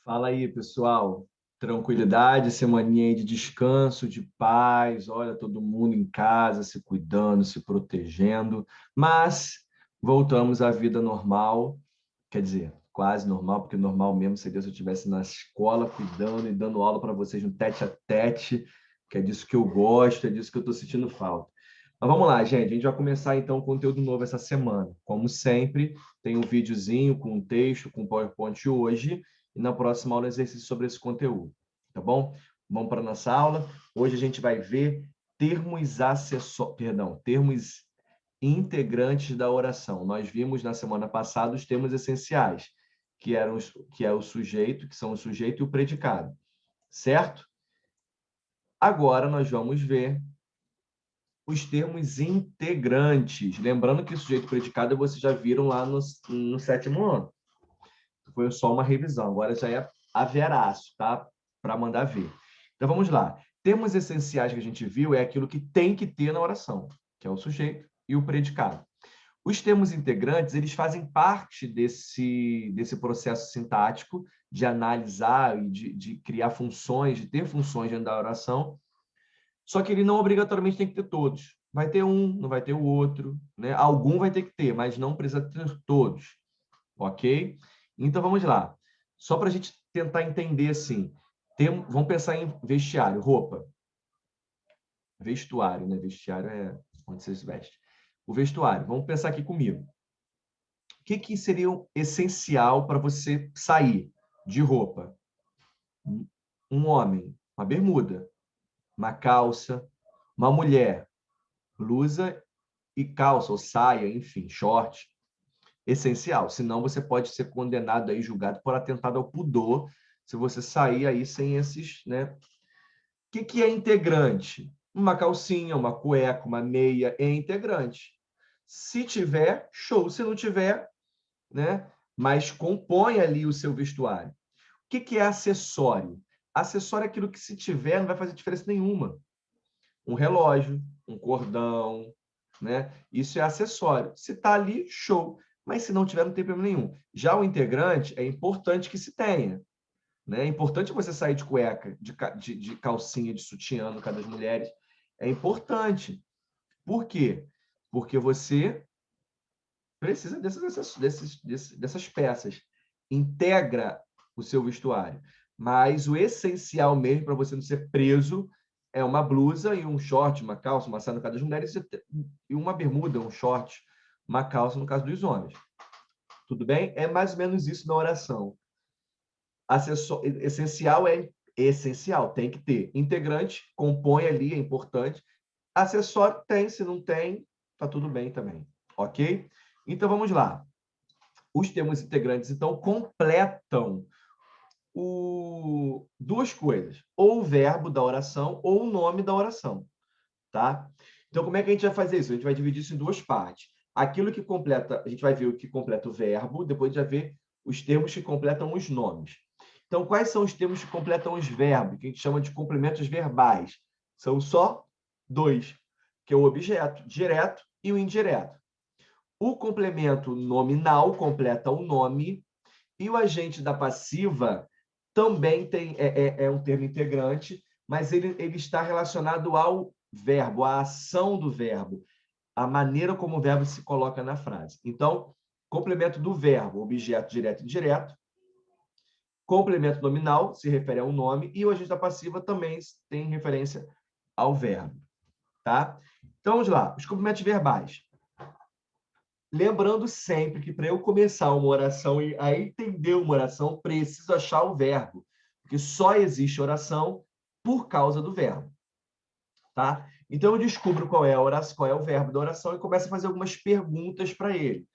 Fala aí, pessoal. Tranquilidade, semaninha aí de descanso, de paz. Olha, todo mundo em casa, se cuidando, se protegendo. Mas voltamos à vida normal. Quer dizer, quase normal, porque normal mesmo seria se eu estivesse na escola cuidando e dando aula para vocês no tete a tete, que é disso que eu gosto, é disso que eu estou sentindo falta. Mas vamos lá, gente. A gente vai começar então um conteúdo novo essa semana. Como sempre, tem um videozinho com um texto, com PowerPoint hoje, e na próxima aula exercício sobre esse conteúdo, tá bom? Vamos para a nossa aula. Hoje a gente vai ver termos integrantes da oração. Nós vimos na semana passada os termos essenciais, que é o sujeito, que são o sujeito e o predicado, certo? Agora nós vamos ver os termos integrantes. Lembrando que sujeito e predicado vocês já viram lá no sétimo ano. Foi só uma revisão. Agora já é a veraço, tá? Para mandar ver. Então vamos lá. Termos essenciais que a gente viu é aquilo que tem que ter na oração, que é o sujeito e o predicado. Os termos integrantes, eles fazem parte desse processo sintático de analisar e de criar funções, de ter funções dentro da oração, só que ele não obrigatoriamente tem que ter todos. Vai ter um, não vai ter o outro, né? Algum vai ter que ter, mas não precisa ter todos, ok? Então vamos lá. Só para a gente tentar entender assim, vamos pensar em vestiário, roupa. Vestuário, né? Vestiário é onde você se veste. O vestuário, vamos pensar aqui comigo. O que seria essencial para você sair de roupa? Um homem, uma bermuda, uma calça, uma mulher, blusa e calça, ou saia, enfim, short. Essencial. Senão você pode ser condenado aí, julgado por atentado ao pudor, se você sair aí sem esses, né? O que é integrante? Uma calcinha, uma cueca, uma meia é integrante. Se tiver, show. Se não tiver, né? Mas compõe ali o seu vestuário. O que é acessório? Acessório é aquilo que, se tiver, não vai fazer diferença nenhuma. Um relógio, um cordão, né? Isso é acessório. Se está ali, show. Mas se não tiver, não tem problema nenhum. Já o integrante é importante que se tenha. Né? É importante você sair de cueca, de calcinha, de sutiã, no caso das mulheres. É importante. Por quê? Porque você precisa dessas peças. Integra o seu vestuário. Mas o essencial mesmo para você não ser preso é uma blusa e um short, uma calça, uma saia no caso das mulheres, e uma bermuda, um short, uma calça no caso dos homens. Tudo bem? É mais ou menos isso na oração. Essencial é essencial, tem que ter. Integrante, compõe ali, é importante. Acessório tem, se não tem, tá tudo bem também. Ok? Então vamos lá. Os termos integrantes, então, completam duas coisas, ou o verbo da oração ou o nome da oração, tá? Então, como é que a gente vai fazer isso? A gente vai dividir isso em duas partes. Aquilo que completa, a gente vai ver o que completa o verbo, depois a gente vai ver os termos que completam os nomes. Então, quais são os termos que completam os verbos, que a gente chama de complementos verbais? São só dois, que é o objeto direto e o indireto. O complemento nominal completa o nome e o agente da passiva também é um termo integrante, mas ele está relacionado ao verbo, à ação do verbo, a maneira como o verbo se coloca na frase. Então, complemento do verbo, objeto direto e indireto. Complemento nominal se refere ao nome e o agente da passiva também tem referência ao verbo. Tá? Então, vamos lá. Os complementos verbais. Lembrando sempre que para eu começar uma oração e a entender uma oração, preciso achar o verbo, porque só existe oração por causa do verbo, tá? Então eu descubro qual é a oração, qual é o verbo da oração e começo a fazer algumas perguntas para ele.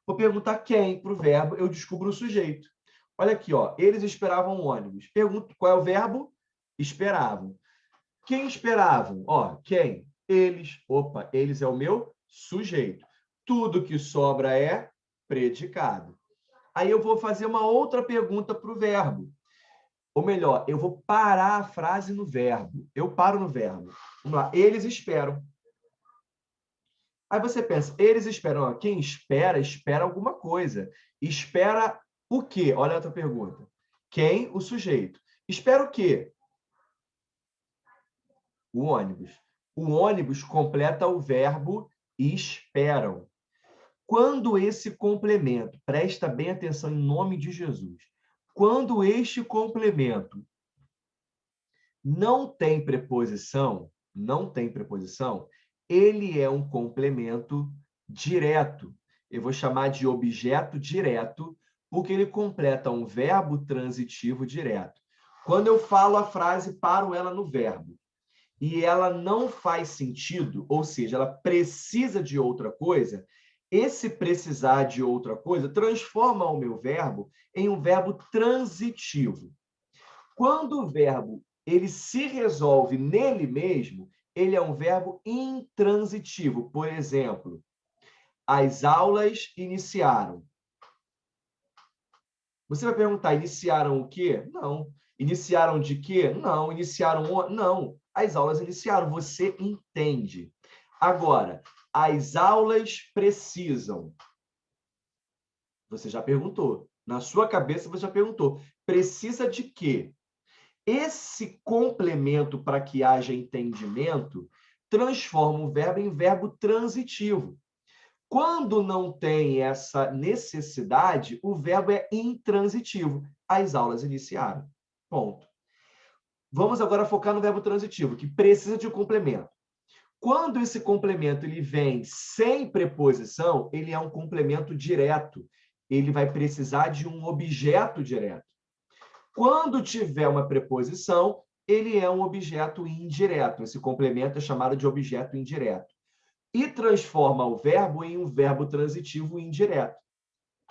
Vou perguntar quem para o verbo, eu descubro o sujeito. Olha aqui, ó, eles esperavam o ônibus. Pergunto qual é o verbo? Esperavam. Quem esperavam? Ó, quem? Eles. Opa, eles é o meu sujeito. Tudo que sobra é predicado. Aí eu vou fazer uma outra pergunta para o verbo. Ou melhor, eu vou parar a frase no verbo. Eu paro no verbo. Vamos lá. Eles esperam. Aí você pensa, eles esperam. Ó, quem espera, espera alguma coisa. Espera o quê? Olha a outra pergunta. Quem? O sujeito. Espera o quê? O ônibus. O ônibus completa o verbo esperam. Quando esse complemento, presta bem atenção em nome de Jesus, quando este complemento não tem preposição, ele é um complemento direto. Eu vou chamar de objeto direto, porque ele completa um verbo transitivo direto. Quando eu falo a frase paro ela no verbo, e ela não faz sentido, ou seja, ela precisa de outra coisa, esse precisar de outra coisa transforma o meu verbo em um verbo transitivo. Quando o verbo ele se resolve nele mesmo, ele é um verbo intransitivo. Por exemplo, as aulas iniciaram. Você vai perguntar, iniciaram o quê? Não. Iniciaram de quê? Não. Iniciaram não. As aulas iniciaram, você entende. Agora, as aulas precisam. Você já perguntou. Na sua cabeça, você já perguntou. Precisa de quê? Esse complemento para que haja entendimento transforma o verbo em verbo transitivo. Quando não tem essa necessidade, o verbo é intransitivo. As aulas iniciaram. Ponto. Vamos agora focar no verbo transitivo, que precisa de um complemento. Quando esse complemento ele vem sem preposição, ele é um complemento direto. Ele vai precisar de um objeto direto. Quando tiver uma preposição, ele é um objeto indireto. Esse complemento é chamado de objeto indireto. E transforma o verbo em um verbo transitivo indireto.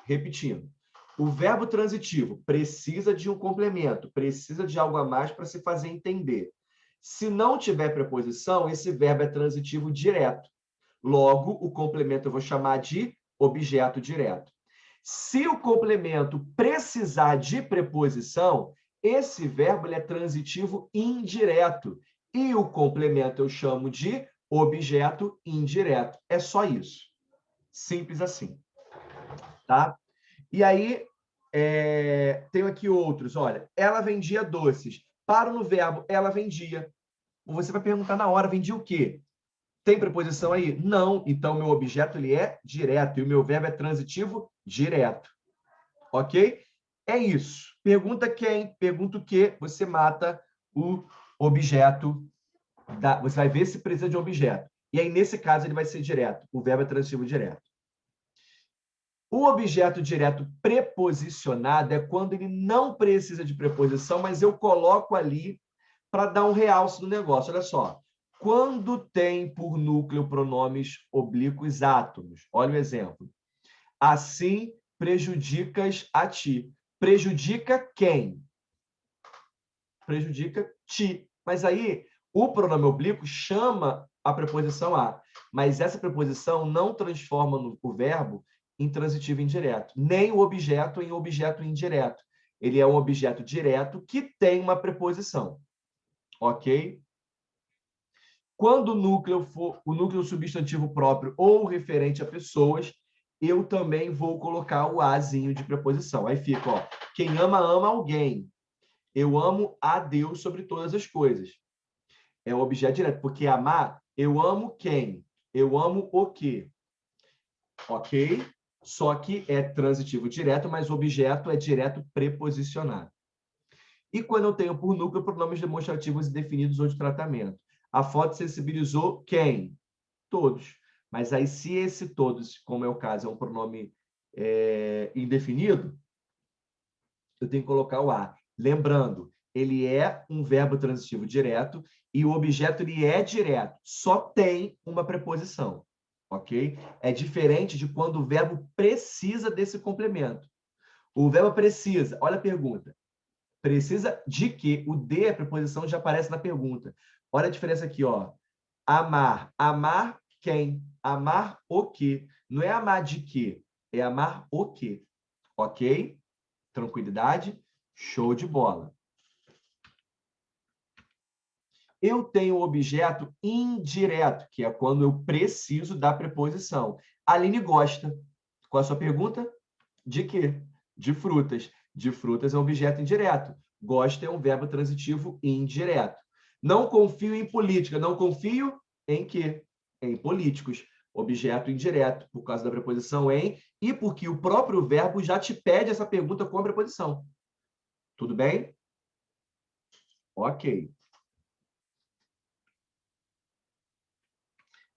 Repetindo, o verbo transitivo precisa de um complemento, precisa de algo a mais para se fazer entender. Se não tiver preposição, esse verbo é transitivo direto. Logo, o complemento eu vou chamar de objeto direto. Se o complemento precisar de preposição, esse verbo ele é transitivo indireto. E o complemento eu chamo de objeto indireto. É só isso. Simples assim. Tá? E aí, tenho aqui outros. Olha, ela vendia doces. Paro no verbo, ela vendia. Você vai perguntar na hora, vendia o quê? Tem preposição aí? Não. Então, meu objeto ele é direto e o meu verbo é transitivo direto. Ok? É isso. Pergunta quem, pergunta o quê, você mata o objeto. Você vai ver se precisa de um objeto. E aí, nesse caso, ele vai ser direto. O verbo é transitivo direto. O objeto direto preposicionado é quando ele não precisa de preposição, mas eu coloco ali para dar um realce no negócio. Olha só. Quando tem por núcleo pronomes oblíquos átomos. Olha o exemplo. Assim prejudicas a ti. Prejudica quem? Prejudica ti. Mas aí, o pronome oblíquo chama a preposição a, mas essa preposição não transforma o verbo em transitivo indireto, nem o objeto em objeto indireto. Ele é um objeto direto que tem uma preposição. Ok? Quando o núcleo for o núcleo substantivo próprio ou referente a pessoas, eu também vou colocar o azinho de preposição. Aí fica, ó, quem ama, ama alguém. Eu amo a Deus sobre todas as coisas. É o objeto direto, porque amar, eu amo quem? Eu amo o quê? Ok? Só que é transitivo direto, mas o objeto é direto preposicionado. E quando eu tenho por núcleo pronomes demonstrativos indefinidos ou de tratamento? A foto sensibilizou quem? Todos. Mas aí, se esse todos, como é o caso, é um pronome indefinido, eu tenho que colocar o a. Lembrando, ele é um verbo transitivo direto e o objeto ele é direto, só tem uma preposição, ok? É diferente de quando o verbo precisa desse complemento. O verbo precisa, olha a pergunta, precisa de quê? O de, a preposição, já aparece na pergunta. Olha a diferença aqui, ó. Amar. Amar quem? Amar o quê? Não é amar de quê? É amar o quê? Ok? Tranquilidade? Show de bola. Eu tenho o objeto indireto, que é quando eu preciso da preposição. A Aline gosta. Qual é a sua pergunta? De quê? De frutas. De frutas é um objeto indireto. Gosta é um verbo transitivo indireto. Não confio em política. Não confio em quê? Em políticos. Objeto indireto, por causa da preposição em, e porque o próprio verbo já te pede essa pergunta com a preposição. Tudo bem? Ok.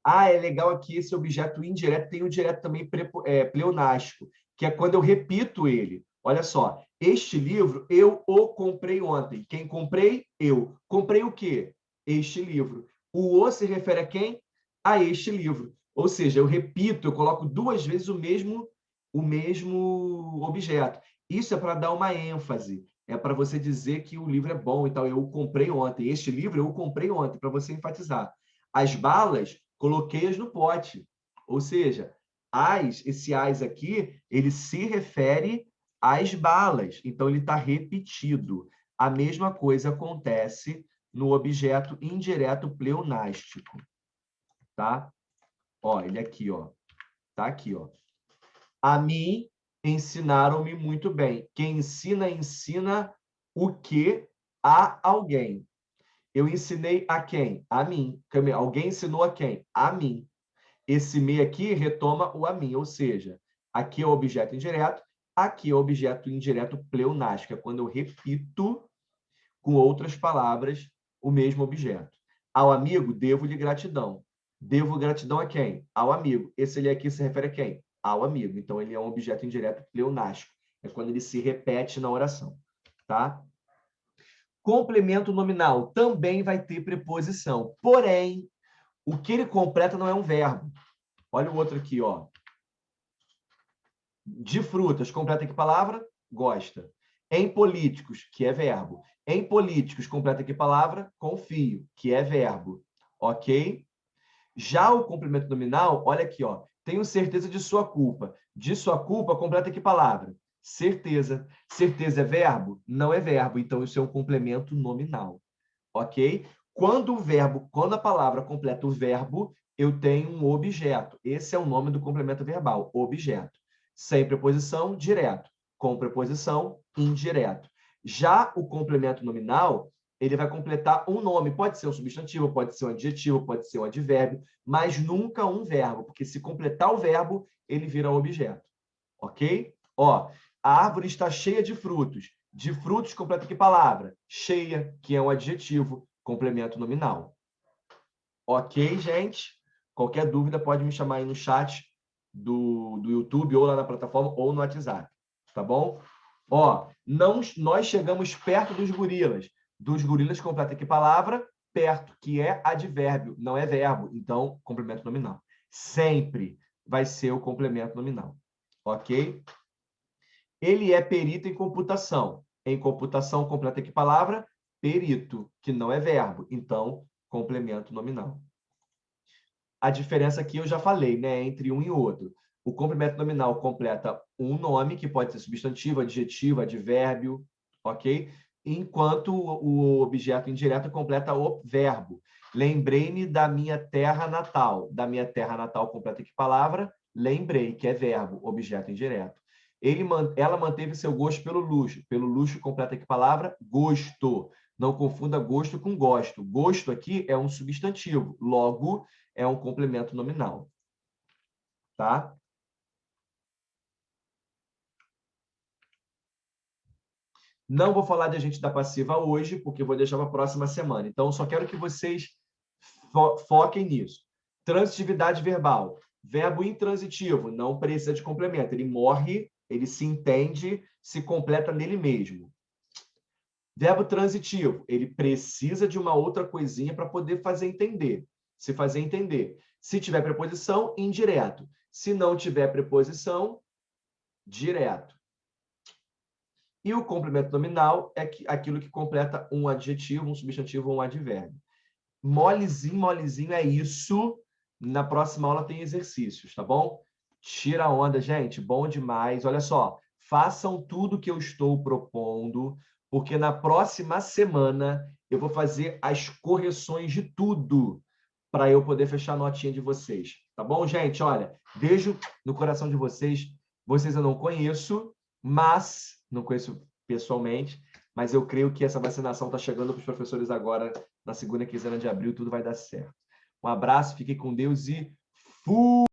Ah, é legal aqui esse objeto indireto, tem o direto também pleonástico, que é quando eu repito ele. Olha só, este livro eu o comprei ontem. Quem comprei? Eu. Comprei o quê? Este livro. O se refere a quem? A este livro. Ou seja, eu repito, eu coloco duas vezes o mesmo objeto. Isso é para dar uma ênfase. É para você dizer que o livro é bom e tal. Eu o comprei ontem. Este livro eu o comprei ontem, para você enfatizar. As balas, coloquei-as no pote. Ou seja, esse as aqui, ele se refere às balas. Então, ele está repetido. A mesma coisa acontece no objeto indireto pleonástico. Tá? Ó, ele aqui, ó. Tá aqui, ó. A mim ensinaram-me muito bem. Quem ensina, ensina o que a alguém. Eu ensinei a quem? A mim. Alguém ensinou a quem? A mim. Esse me aqui retoma o a mim, ou seja, aqui é o objeto indireto, aqui é o objeto indireto pleonástico, é quando eu repito com outras palavras o mesmo objeto. Ao amigo, devo-lhe gratidão. Devo gratidão a quem? Ao amigo. Esse ele aqui se refere a quem? Ao amigo. Então, ele é um objeto indireto pleonástico. É quando ele se repete na oração. Tá? Complemento nominal também vai ter preposição. Porém, o que ele completa não é um verbo. Olha o outro aqui, ó. De frutas, completa que palavra? Gosta. Em políticos, que é verbo. Em políticos, completa que palavra? Confio, que é verbo. Ok? Já o complemento nominal, olha aqui, ó. Tenho certeza de sua culpa. De sua culpa, completa que palavra? Certeza. Certeza é verbo? Não é verbo. Então, isso é um complemento nominal. Ok? Quando a palavra completa o verbo, eu tenho um objeto. Esse é o nome do complemento verbal, objeto. Sem preposição, direto. Com preposição, indireto. Já o complemento nominal, ele vai completar um nome. Pode ser um substantivo, pode ser um adjetivo, pode ser um advérbio, mas nunca um verbo, porque se completar o verbo, ele vira um objeto. Ok? Ó, a árvore está cheia de frutos. De frutos, completa que palavra? Cheia, que é um adjetivo, complemento nominal. Ok, gente? Qualquer dúvida pode me chamar aí no chat do YouTube, ou lá na plataforma, ou no WhatsApp. Tá bom? Ó, nós chegamos perto dos gorilas. Dos gorilas, completa que palavra? Perto, que é advérbio, não é verbo. Então, complemento nominal. Sempre vai ser o complemento nominal. Ok? Ele é perito em computação. Em computação, completa que palavra? Perito, que não é verbo. Então, complemento nominal. A diferença aqui eu já falei, né, entre um e outro. O complemento nominal completa um nome, que pode ser substantivo, adjetivo, advérbio, ok? Enquanto o objeto indireto completa o verbo. Lembrei-me da minha terra natal. Da minha terra natal completa que palavra? Lembrei, que é verbo, objeto indireto. Ela manteve seu gosto pelo luxo. Pelo luxo completa que palavra? Gosto. Não confunda gosto com gosto. Gosto aqui é um substantivo. Logo, é um complemento nominal. Tá? Não vou falar de agente da passiva hoje, porque vou deixar para a próxima semana. Então, só quero que vocês foquem nisso. Transitividade verbal. Verbo intransitivo, não precisa de complemento. Ele morre, ele se entende, se completa nele mesmo. Verbo transitivo, ele precisa de uma outra coisinha para poder fazer entender. Se fazer entender. Se tiver preposição, indireto. Se não tiver preposição, direto. E o complemento nominal é aquilo que completa um adjetivo, um substantivo ou um advérbio. Molezinho, molezinho é isso. Na próxima aula tem exercícios, tá bom? Tira a onda, gente. Bom demais. Olha só, façam tudo que eu estou propondo, porque na próxima semana eu vou fazer as correções de tudo para eu poder fechar a notinha de vocês. Tá bom, gente? Olha, beijo no coração de vocês. Vocês eu não conheço, mas não conheço pessoalmente, mas eu creio que essa vacinação está chegando para os professores agora, na segunda quinzena de abril, tudo vai dar certo. Um abraço, fiquem com Deus e fui!